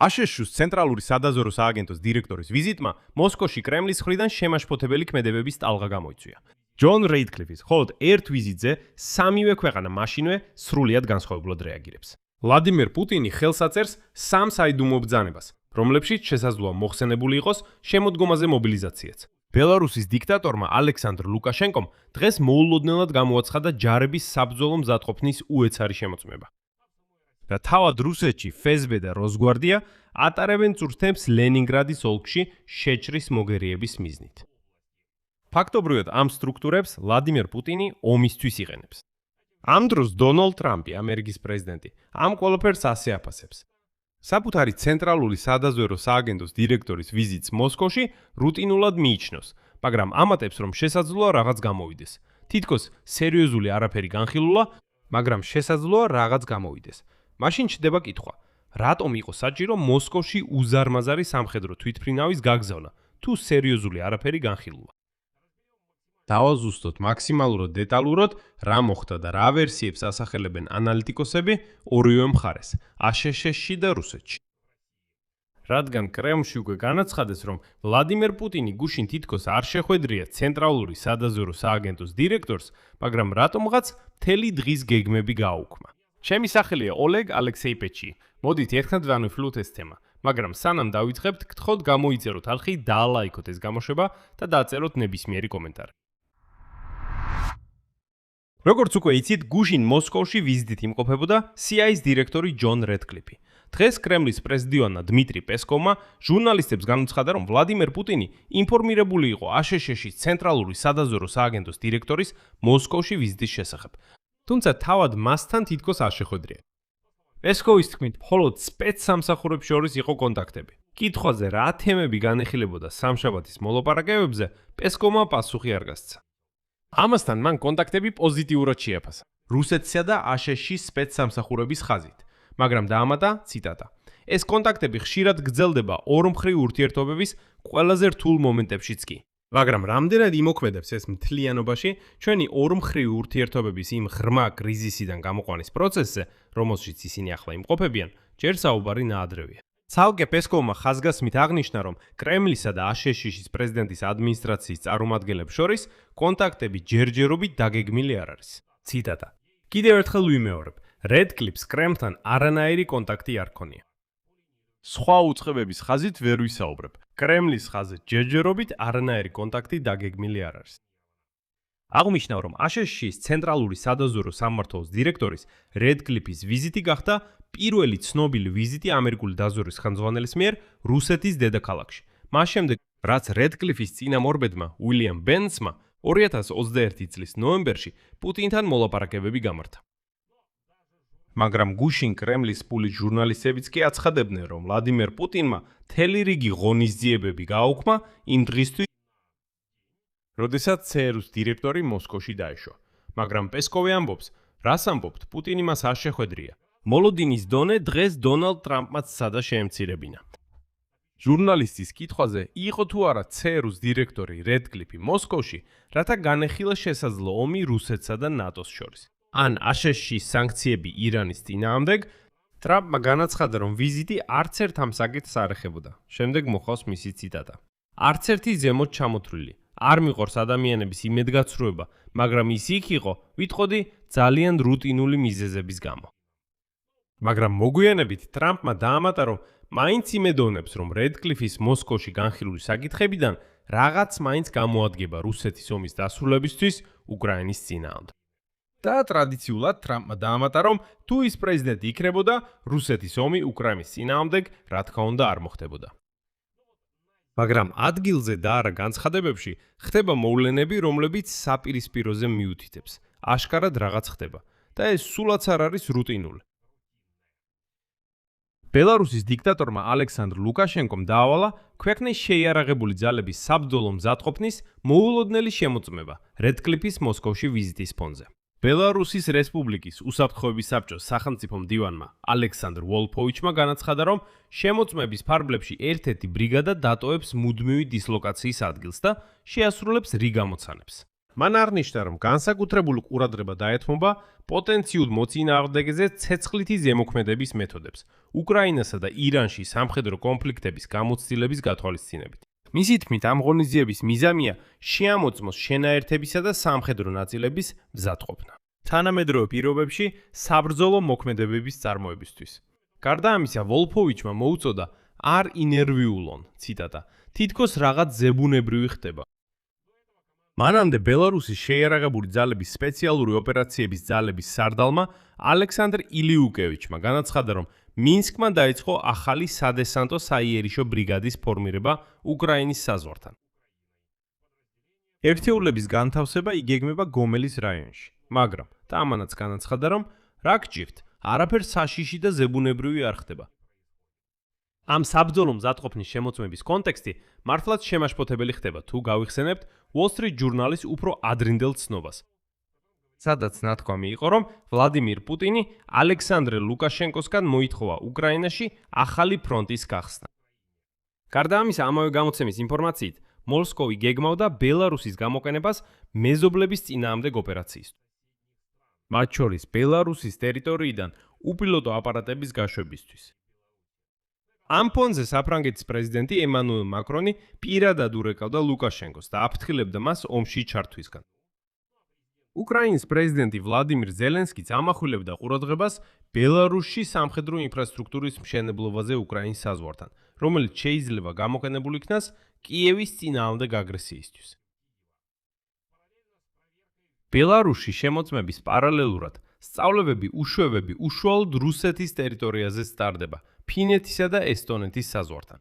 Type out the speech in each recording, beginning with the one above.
აშშ-ს ცენტრალური სადაზვერო სააგენტოს დირექტორის ვიზიტმა მოსკოვში კრემლის მხრიდან შემაშფოთებელი ქმედებების ტალღა გამოიწვია. ჯონ რეიდკლიფის მხოლოდ ერთ ვიზიტზე სამივე ქვეყანა მაშინვე სრულიად განსხვავებულად რეაგირებს. ვლადიმერ პუტინი ხელს აწერს სამ საიდუმლო ბრძანებას, რომლებშიც შესაძლოა მოხსენებული იყოს შემოდგომაზე მობილიზაციაც. ბელარუსის დიქტატორმა ალექსანდრ ლუკაშენკომ დღეს მოულოდნელად გამოაცხადა ჯარების საბრძოლო მზადყოფნის უეცარი შემოწმება. და თავად რუსეთში ფსბ და როსგვარდია ატარებენ წურთნებს ლენინგრადის ოლქში შეჭრის მოგერიების მიზნით. ფაქტობრივად ამ სტრუქტურებს ვლადიმერ პუტინი ომისთვის იყენებს. ამ დროს დონალდ ტრამპი, ამერიკის პრეზიდენტი, ამ ყველაფერს ასე აფასებს. საკუთარი ცენტრალური სადაზვერო სააგენტოს დირექტორის ვიზიტს მოსკოვში რუტინულად მიიჩნევს, მაგრამ ამატებს, რომ შესაძლოა რაღაც გამოვიდეს. თითქოს სერიოზული არაფერი განხილულა, მაგრამ შესაძლოა რაღაც გამოვიდეს. მაშინ ჩდება კითხვა, რატომ იყო საჭირო მოსკოვში უზარმაზარი სამხედრო თვითმფრინავის გაგზავნა, თუ სერიოზული არაფერი განხილულა. დავაზუსტოთ მაქსიმალურად დეტალურად, რა მოხდა და რა ვერსიებს ასახელებენ ანალიტიკოსები ორივე მხარეს, აშშ-ში და რუსეთში. რადგან კრემლში უკვე განაცხადეს, რომ ვლადიმერ პუტინი გუშინ თითქოს არ შეხვედრია ცენტრალური სადაზვერო სააგენტოს დირექტორს, მაგრამ რატომღაც მთელი დღის გეგმები გააუქმა. ჩემი სახელია ოლეგ ალექსეიპეჩი. მოდით ერთხელ ვანვიფლოთ ეს თემა, მაგრამ სანამ დავიწყებთ, გთხოვთ გამოიწეროთ არხი, დაალაიქოთ ეს გამოშვება და დაწეროთ ნებისმიერი კომენტარი. როგორც უკვე იცით, გუშინ მოსკოვში ვიზიტით იმყოფებოდა CIA-ის დირექტორი ჯონ რედკლიფი. დღეს კრემლის პრეზიდენტმა დმიტრი პესკოვმა ჟურნალისტებს განუცხადა, რომ ვლადიმერ პუტინი ინფორმირებული იყო აშშ-ში ცენტრალური სადაზვერო სააგენტოს დირექტორის მოსკოვში ვიზიტის შესახებ. თუმცა თავად მასთან თითქოს არ შეხვედრია. პესკოვის თქმით, მხოლოდ სპეცსამსახურებს შორის იყო კონტაქტები. კითხვაზე რა თემები განეხილებოდა სამშაბათის მოლაპარაკებებზე, პესკოვმა პასუხი არ გასცა. ამასთან მან კონტაქტები პოზიტიურად შეაფასა. რუსეთსა და აშშ-ის სპეცსამსახურების ხაზით, მაგრამ დაამატა ციტატა. ეს კონტაქტები ხშირად გრძელდება ორმხრივ ურთიერთობების ყველაზე რთულ მომენტებშიც კი. მაგრამ რამდენად იმოქმედებს ეს მთლიანობაში ჩვენი ორმხრივი ურთიერთობების იმ ღრმა კრიზისიდან გამოყვანის პროცესზე, რომელშიც ისინი ახლა იმყოფებიან, ჯერ საუბარი ნაადრევია. ცალკე პესკოვმა ხაზგასმით აღნიშნა, რომ კრემლისა და აშშ-ის პრეზიდენტის ადმინისტრაციის წარმომადგენლებს შორის კონტაქტები ჯერჯერობით დაგეგმილი არ არის. ციტატა. კიდევ ერთხელ ვიმეორებ, რედკლიფს კრემლთან არანაირი კონტაქტი არ ქონია. სხვა უწყებების ხაზით ვერ ვისაუბრებ. კრემლის ხაზით ჯერჯერობით არანაირი კონტაქტი დაგეგმილი არ არის. აღნიშნა, რომ აშშ-ის ცენტრალური სადაზვერო სამმართველოს დირექტორის რედკლიფის ვიზიტი გახდა პირველი ცნობილი ვიზიტი ამერიკული დაზვერვის ხელმძღვანელის მიერ რუსეთის დედაქალაქში. მას შემდეგ, რაც რედკლიფის წინამორბედმა უილიამ ბენსმა 2021 წლის ნოემბერში პუტინთან მოლაპარაკებები გამართა. მაგრამ გუშინ კრემლის პულის ჟურნალისტებიც კი აცხადებდნენ, რომ ვლადიმერ პუტინმა მთელი რიგი ღონისძიებები გააუქმა იმ დღისთვის, როდესაც ЦРУ-ს დირექტორი მოსკოვში დაეშვა. მაგრამ პესკოვი ამბობს, რას ამბობთ, პუტინი მას არ შეხვედრია. მოლოდინის დონე დღეს დონალდ ტრამპმაც სცადა შეემცირებინა. ჟურნალისტის კითხვაზე, იყო თუ არა ЦРУ-ს დირექტორი რედკლიფი მოსკოვში, რათა განეხილა შესაძლო ომი რუსეთსა და ნატოს შორის. ან აშშ-ის სანქციები ირანის წინააღმდეგ, ტრამპმა განაცხადა, რომ ვიზიტი არც ერთ ამ საკითხს არ ეხებოდა. შემდეგ მოხავს მისი ციტატა. არც ერთი ზემოთ ჩამოთვლილი. არ მიყვარს ადამიანების იმედგაცრუება, მაგრამ ის იქ იყო, ვიტყოდი, ძალიან რუტინული მიზეზების გამო. მაგრამ მოგვიანებით ტრამპმა დაამატა, რომ მაინც იმედოვნებს, რომ რედკლიფის მოსკოვში განხილული საკითხებიდან რაღაც მაინც გამოადგება რუსეთის ომის დასრულებისთვის უკრაინის წინააღმდეგ. და ტრადიციულად ტრამპმა დაამატა, რომ თუ ის პრეზიდენტი იქნებოდა, რუსეთის ომი უკრაინის წინააღმდეგ, რა თქმა უნდა, არ მოხდებოდა. მაგრამ ადგილზე და არა განცხადებებში ხდება მოვლენები, რომლებიც საპირისპიროზე მიუთითებს. აშკარად რაღაც ხდება და ეს სულაც არ არის რუტინული. ბელარუსის დიქტატორმა ალექსანდრ ლუკაშენკომ დაავალა ქვეყნის შეიარაღებული ძალების საბრძოლო მზადყოფნის მოულოდნელი შემოწმება რედკლიფის მოსკოვში ვიზიტის ფონზე. ბელარუსის რესპუბლიკის უსაფრთხოების საბჭოს სახელმწიფო მდივანმა ალექსანდრ ვოლფოვიჩმა განაცხადა, რომ შემოწმების ფარგლებში ერთ-ერთი ბრიგადა დატოვებს მუდმივი დისლოკაციის ადგილს და შეასრულებს რიგ ამოცანებს. მან აღნიშნა, რომ განსაკუთრებული ყურადღება დაეთმობა პოტენციურ მოწინააღმდეგეზე ცეცხლითი ზემოქმედების მეთოდებს, უკრაინასა და ირანში სამხედრო კონფლიქტების გამოცდილების გათვალისწინებით. მისი თქმით, ამ ღონისძიების მიზანია შეამოწმოს შენაერთებისა და სამხედრო ნაწილების მზადყოფნა. თანამედროვე პირობებში საბრძოლო მოქმედებების წარმოებისთვის. გარდა ამისა, ვოლფოვიჩმა მოუწოდა არ ინერვიულონ, ციტატა, თითქოს რაღაც ზებუნებრივი ხდება. მანამდე ბელარუსის შეიარაღებული ძალების სპეციალური ოპერაციების ძალების სარდალმა ალექსანდრ ილიუკევიჩმა განაცხადა, რომ მინსკმა დაიწყო ახალი სადესანტო საიერიშო ბრიგადის ფორმირება უკრაინის საზღვართან. ერთეულების განთავსება იგეგმება გომელის რაიონში, მაგრამ და ამანაც განაცხადა, რომ რა გჭირთ, არაფერ საშიში და ზებუნებრივი არ ხდება. ამ საბრძოლო მზადყოფნის შემოწმების კონტექსტი მართლაც შემაშფოთებელი ხდება, თუ გავიხსენებთ Wall Street Journal-ის უფრო ადრინდელ ცნობას. სადაც ნათქვამი იყო, რომ ვლადიმირ პუტინი ალექსანდრე ლუკაშენკოსგან მოითხოვა უკრაინაში ახალი ფრონტის გახსნა. გარდა ამისა, ამავე გამოცემის ინფორმაციით, მოსკოვი გეგმავდა ბელარუსის გამოყენებას მეზობლების წინააღმდეგ ოპერაციისთვის. მათ შორის ბელარუსის ტერიტორიიდან უპილოტო აპარატების გაშვებისთვის. ამ ფონზე საფრანგეთის პრეზიდენტი ემანუელ მაკრონი პირადად ურეკავდა ლუკაშენკოს და აფრთხილებდა მას ომში ჩართვისგან. უკრაინის პრეზიდენტი ვლადიმირ ზელენსკიც ამახვილებდა ყურადღებას ბელარუსში სამხედრო ინფრასტრუქტურის მშენებლობაზე უკრაინის საზღვართან, რომელიც შეიძლება გამოყენებულ იქნას კიევის წინააღმდეგ აგრესიისთვის. ბელარუსში შემოწმების პარალელურად სწავლებები უშვებები უშუალოდ რუსეთის ტერიტორიაზე სტარდება, ფინეთისა და ესტონეთის საზღვართან.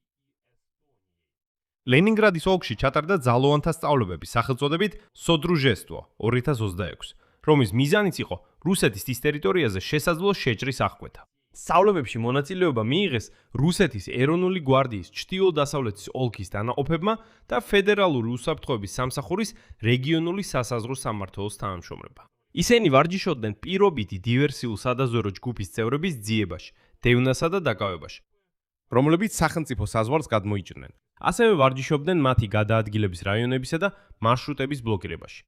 ლენინგრადის ოლქში ჩატარდა ძალოვანთა სწავლებები სახელწოდებით სოდრუჟესტვო 2026, რომლის მიზანიც იყო რუსეთის ის ტერიტორიაზე შესაძლო შეჭრის აღკვეთა. სწავლებებში მონაწილეობა მიიღეს რუსეთის ეროვნული გვარდიის ჩრდილო-დასავლეთის ოლქის დანაყოფებმა და ფედერალური უსაფრთხოების სამსახურის რეგიონული სასაზღვრო სამმართველოს თანამშრომლებმა. ისინი ვარჯიშობდნენ პირობითი დივერსიულ სადაზვერვო ჯგუფის წევრების ძიებაში, დევნასა და დაკავებაში, რომლებიც სახელმწიფო საზღვარს გადმოიჭრნენ. ასევე ვარჯიშობდნენ მათი გადაადგილების რაიონებისა და მარშრუტების ბლოკირებაში.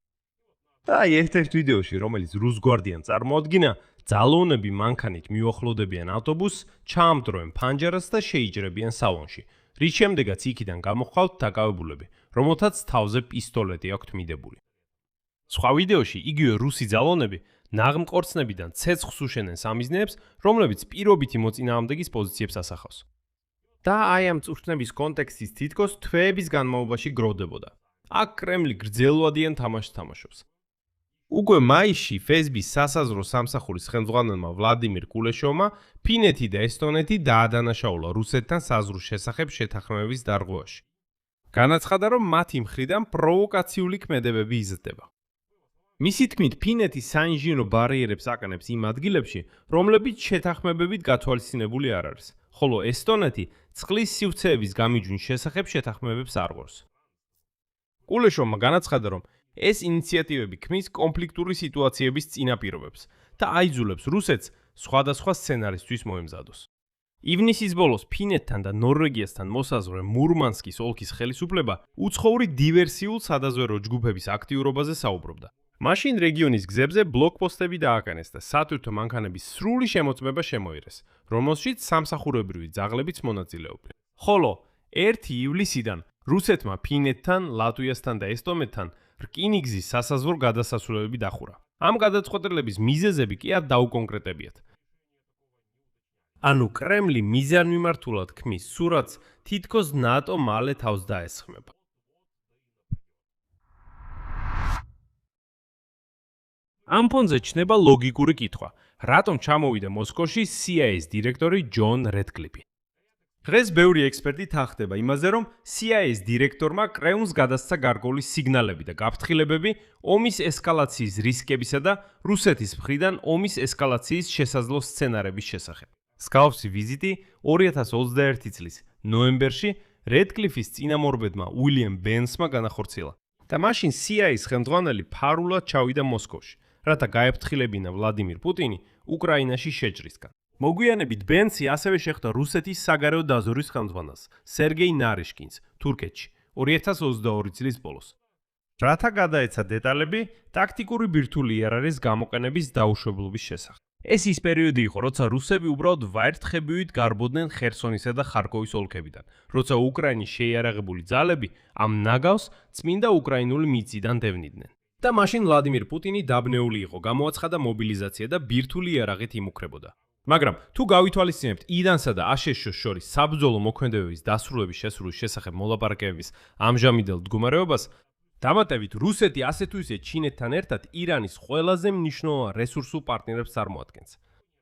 აი ერთ-ერთ ვიდეოში, რომელიც რუსგვარდიან წარმოადგინა, ძალოვნები მანქანით მიუახლოვდებიან ავტობუსს, ჩაამტვრევენ ფანჯარას და შეიჭრებიან სალონში, რის შემდეგაც იქიდან გამოჰყავთ დაკავებულები, რომელთაც თავზე პისტოლეტი აქვთ მიდებული. სხვა ვიდეოში იგივე რუსი ძალოვნები ნაღმყორცნებიდან ცეცხლს უშენენ სამიზნეებს, რომლებიც პირობითი მოწინააღმდეგის პოზიციებს ასახავს. და აი ამ წვრთნების კონტექსტის თითქოს თვეების განმავლობაში გროვდებოდა. აქ კრემლი გრძელვადიან თამაშს თამაშობს. უკვე მაისში FSB-ის სასაზღვრო სამსახურის ხელმძღვანელმა ვლადიმირ კულეშოვმა ფინეთი და ესტონეთი დაადანაშაულა რუსეთთან საზღვრის შესახებ შეთანხმების დარღვევაში. განაცხადა, რომ მათი მხრიდან პროვოკაციული ქმედებები იზრდება. მისი თქმით, ფინეთი საინჟინრო ბარიერებს აკანებს იმ ადგილებში, რომლებიც შეთანხმებებით გათვალისწინებული არ არის, ხოლო ესტონეთი წყლის სივრცეების გამიჯვნის შესახებ შეთანხმებებს არ ღვევს. კულეშოვმა განაცხადა, რომ ეს ინიციატივები ქმნის კონფლიქტური სიტუაციების წინაპირობებს და აიძულებს რუსეთს სხვადასხვა სცენარისთვის მოემზადოს. ივნისის ბოლოს ფინეთთან და ნორვეგიასთან მოსაზღვრე მურმანსკის ოლქის ხელისუფლება უცხოური დივერსიულ სადაზვერვო ჯგუფების აქტიურობაზე საუბრობდა. მაშინ რეგიონის გზებზე ბლოკპოსტები დააკანეს და სათვირთო მანქანების სრული შემოწმება შემოიღეს, რომელშიც სამსახურებრივი ძაღლებიც მონაწილეობდნენ. ხოლო 1 ივლისიდან რუსეთმა ფინეთთან, ლატვიასთან და ესტონეთთან რკინიგზის სასაზღვრო გადასასვლელები დახურა. ამ გადაწყვეტილების მიზეზები კი არ დაუკონკრეტებიათ. ანუ კრემლი მიზანმიმართულად ქმნის სურათს, თითქოს ნატო მალე თავს დაესხმება. ამ ფონზე ჩნდება ლოგიკური კითხვა, რატომ ჩამოვიდა მოსკოვში CIA-ის დირექტორი ჯონ რედკლიფი. დღეს ბევრი ექსპერტი თანხმდება იმაზე, რომ CIA-ის დირექტორმა კრემლს გადასცა გარკვეული სიგნალები და გაფრთხილებები ომის ესკალაციის რისკებისა და რუსეთის მხრიდან ომის ესკალაციის შესაძლო სცენარების შესახებ. მსგავსი ვიზიტი 2021 წლის ნოემბერში რედკლიფის წინამორბედმა უილიამ ბენსმა განახორციელა და მაშინ CIA-ის ხელმძღვანელი ფარულად ჩავიდა მოსკოვში, რათა გაეფრთხილებინა ვლადიმირ პუტინი უკრაინაში შეჭრისგან. მოგვიანებით ბენსი ასევე შეხვდა რუსეთის საგარეო დაზვერვის ხელმძღვანელს სერგეი ნარიშკინს თურქეთში 2022 წლის ბოლოს. რათა გადაეცა დეტალები ტაქტიკური ბირთვული იარაღის გამოყენების დაუშვებლობის შესახებ. ეს ის პერიოდი იყო, როცა რუსები უბრალოდ ვაერთხებივით გარბოდნენ ხერსონისა და ხარკოვის ოლქებიდან, როცა უკრაინის შეიარაღებული ძალები ამ ნაგავს წმინდა უკრაინული მიწიდან დევნიდნენ. და მაშინ ვლადიმირ პუტინი დაბნეული იყო, გამოაცხადა მობილიზაცია და ბირთვული იარაღით იმუქრებოდა. მაგრამ თუ გავითვალისწინებთ ირანსა და აშშ-ს შორის საბრძოლო მოქმედებების დასრულების შესრულის შესახებ მოლაპარაკებების ამჟამინდელ მდგომარეობას, დამატებით რუსეთი ასე თუ ისე ჩინეთთან ერთად ირანის ყველაზე მნიშვნელოვან რესურსულ პარტნიორებს წარმოადგენს.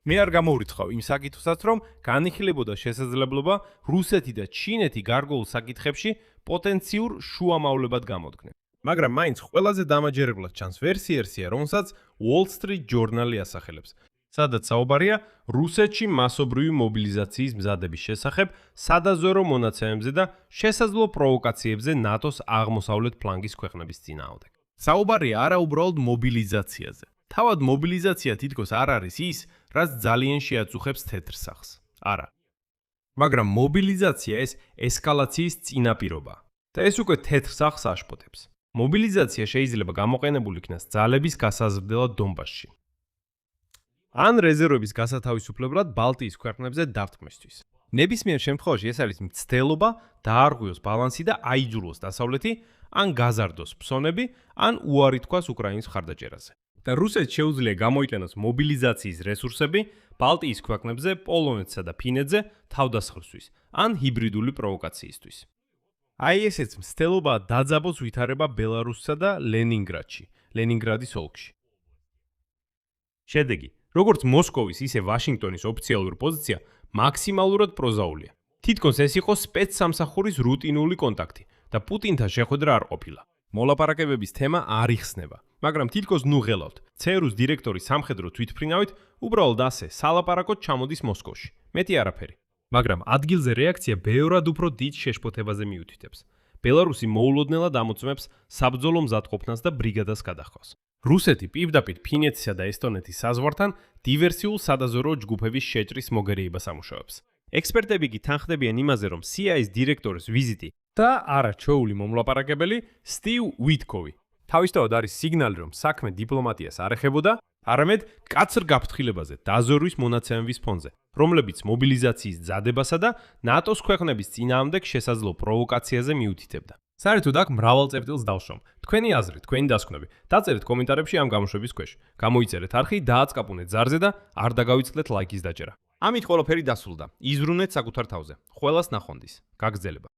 მე არ გამოვრიცხავ იმ საკითხსაც, რომ განიხილებოდა შესაძლებლობა რუსეთი და ჩინეთი გარკვეულ საკითხებში პოტენციურ შუამავლებად გამოდგნენ. მაგრამ მაინც ყველაზე დამაჯერებლად ჩანს ვერსია, რომელსაც Wall Street Journal-ი ასახელებს, სადაც საუბარია რუსეთში მასობრივი მობილიზაციის მზადების შესახებ, სადაზვერო მონაცემებზე და შესაძლო პროვოკაციებზე ნატოს აღმოსავლეთ ფლანგის ქვეყნების წინააღმდეგ. საუბარია არა უბრალოდ მობილიზაციაზე. თავად მობილიზაცია თითქოს არ არის ის, რაც ძალიან შეაწუხებს თეთრ სახლს. არა. მაგრამ მობილიზაცია ეს ესკალაციის წინაპირობა. და ეს უკვე თეთრ სახლს აშფოთებს. მობილიზაცია შეიძლება გამოყენებული იქნას ძალების გასაზრდელად დონბასში. ან რეზერვების გასათავისუფლებლად ბალტიის ქვეყნებზე დარტყმისთვის. ნებისმიერ შემთხვევაში ეს არის მცდელობა დაარღვიოს ბალანსი და აიძულოს დასავლეთი, ან გაზარდოს ფსონები, ან უარი თქვას უკრაინის მხარდაჭერაზე. და რუსეთს შეუძლია გამოიყენოს მობილიზაციის რესურსები ბალტიის ქვეყნებზე, პოლონეთსა და ფინეთზე თავდასხმისთვის, ან ჰიბრიდული პროვოკაციისთვის. აი ესეც მცდელობა დაძაბოს ვითარება ბელარუსსა და ლენინგრადში, ლენინგრადის ოლქში. შედეგი როგორც მოსკოვის, ისე ვაშინგტონის ოფიციალური პოზიცია მაქსიმალურად პროზაულია. თითქოს ეს იყო სპეცსამსახურის რუტინული კონტაქტი და პუტინთან შეხვედრა არ ყოფილა. მოლაპარაკებების თემა არ იხსნება, მაგრამ თითქოს ნუ ღელავთ. ЦРУ-ს დირექტორი სამხედრო თვითმფრინავით უბრალოდ ასე სალაპარაკოდ ჩამოდის მოსკოვში. მეტი არაფერი. მაგრამ ადგილზე რეაქცია ბევრად უფრო დიდ შეშფოთებაზე მიუთითებს. ბელარუსი მოულოდნელად ამოწმებს საბრძოლო მზადყოფნას და ბრიგადას გადახვას. რუსეთი პირდაპირ ფინეთსა და ესტონეთის საზღვართან დივერსიულ სადაზვერვო ჯგუფების შეჭრის მოგერიებას ამუშავებს. ექსპერტები კი თანხმდებიან იმაზე, რომ CIA-ის დირექტორის ვიზიტი და არაჩვეული მომლაპარაკებელი სტივ უიტკოვი თავისთავად არის სიგნალი, რომ საქმე დიპლომატიას არ ეხებოდა, არამედ კაცრ გაფრთხილებაზე დაზვერვის მონაცემების ფონზე, რომლებიც მობილიზაციის მზადებასა და ნატოს ქვეყნების წინააღმდეგ შესაძლო პროვოკაციაზე მიუთითებდა. საერთოდ აქ მრავალ წერტილს დავშრომ. თქვენი აზრი, თქვენი დასკვნები დაწერეთ კომენტარებში ამ გამოშვების ქვეშ. გამოიწერეთ არხი, დააწყაპუნეთ ზარზე და არ დაგავიწყდეთ ლაიქის დაჭერა. ამით ყველაფერი დასრულდა. იზრუნეთ საკუთარ თავზე. ყველას ნახვამდის. გაგრძელება.